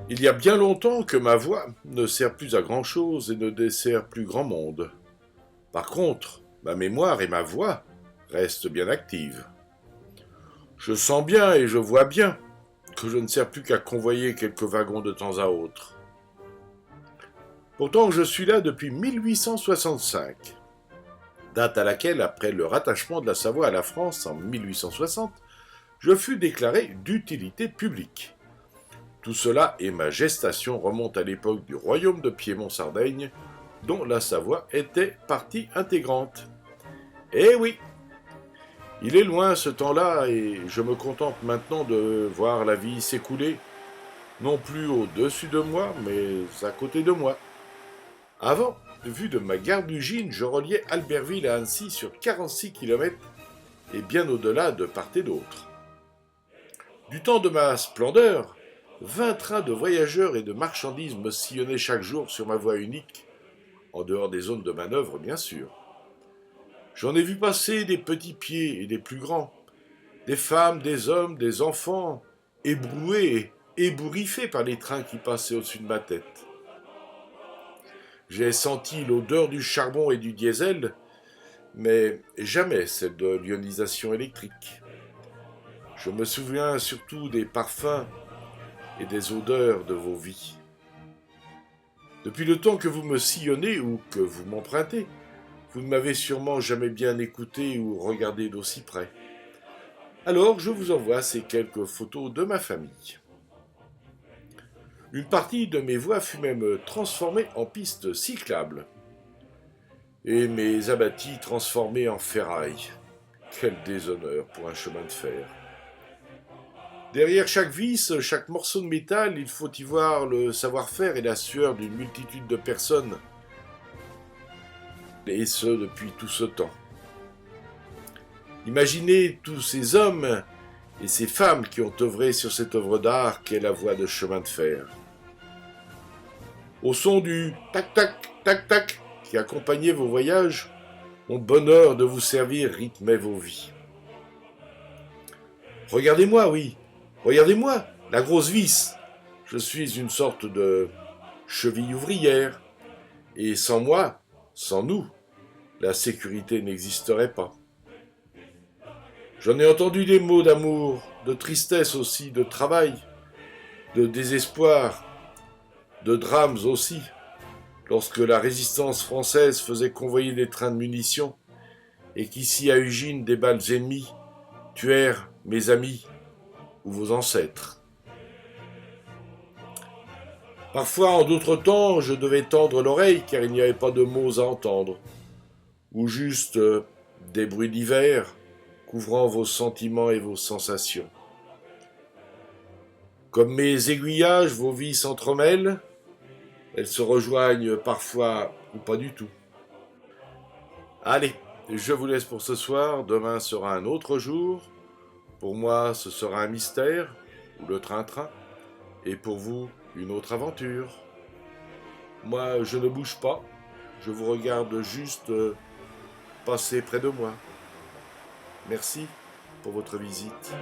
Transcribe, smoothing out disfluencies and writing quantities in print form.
Il y a bien longtemps que ma voix ne sert plus à grand-chose et ne dessert plus grand monde. Par contre, ma mémoire et ma voix restent bien actives. Je sens bien et je vois bien que je ne sers plus qu'à convoyer quelques wagons de temps à autre. Pourtant, je suis là depuis 1865, date à laquelle, après le rattachement de la Savoie à la France en 1860, je fus déclaré d'utilité publique. Tout cela et ma gestation remontent à l'époque du royaume de Piémont-Sardaigne, dont la Savoie était partie intégrante. Eh oui, il est loin ce temps-là et je me contente maintenant de voir la vie s'écouler, non plus au-dessus de moi, mais à côté de moi. Avant, vu de ma gare d'Ugine, je reliais Albertville à Annecy sur 46 kilomètres et bien au-delà de part et d'autre. Du temps de ma splendeur, 20 trains de voyageurs et de marchandises me sillonnaient chaque jour sur ma voie unique, en dehors des zones de manœuvre bien sûr. J'en ai vu passer des petits pieds et des plus grands, des femmes, des hommes, des enfants, ébroués et ébouriffés par les trains qui passaient au-dessus de ma tête. J'ai senti l'odeur du charbon et du diesel, mais jamais celle de l'ionisation électrique. Je me souviens surtout des parfums et des odeurs de vos vies. Depuis le temps que vous me sillonnez ou que vous m'empruntez, vous ne m'avez sûrement jamais bien écouté ou regardé d'aussi près. Alors je vous envoie ces quelques photos de ma famille. Une partie de mes voies fut même transformée en piste cyclable, et mes abattis transformés en ferraille. Quel déshonneur pour un chemin de fer. Derrière chaque vis, chaque morceau de métal, il faut y voir le savoir-faire et la sueur d'une multitude de personnes, et ce depuis tout ce temps. Imaginez tous ces hommes et ces femmes qui ont œuvré sur cette œuvre d'art qu'est la voie de chemin de fer. Au son du tac-tac, tac-tac qui accompagnait vos voyages, mon bonheur de vous servir rythmait vos vies. Regardez-moi, oui, regardez-moi, la grosse vis. Je suis une sorte de cheville ouvrière, et sans moi, sans nous, la sécurité n'existerait pas. J'en ai entendu des mots d'amour, de tristesse aussi, de travail, de désespoir, de drames aussi, lorsque la résistance française faisait convoyer des trains de munitions et qu'ici à Ugine des balles ennemies tuèrent mes amis ou vos ancêtres. Parfois, en d'autres temps, je devais tendre l'oreille car il n'y avait pas de mots à entendre, ou juste des bruits divers couvrant vos sentiments et vos sensations. Comme mes aiguillages, vos vies s'entremêlent, elles se rejoignent parfois ou pas du tout. Allez, je vous laisse pour ce soir, demain sera un autre jour. Pour moi, ce sera un mystère, ou le train-train, et pour vous, une autre aventure. Moi, je ne bouge pas, je vous regarde juste passer près de moi. Merci pour votre visite.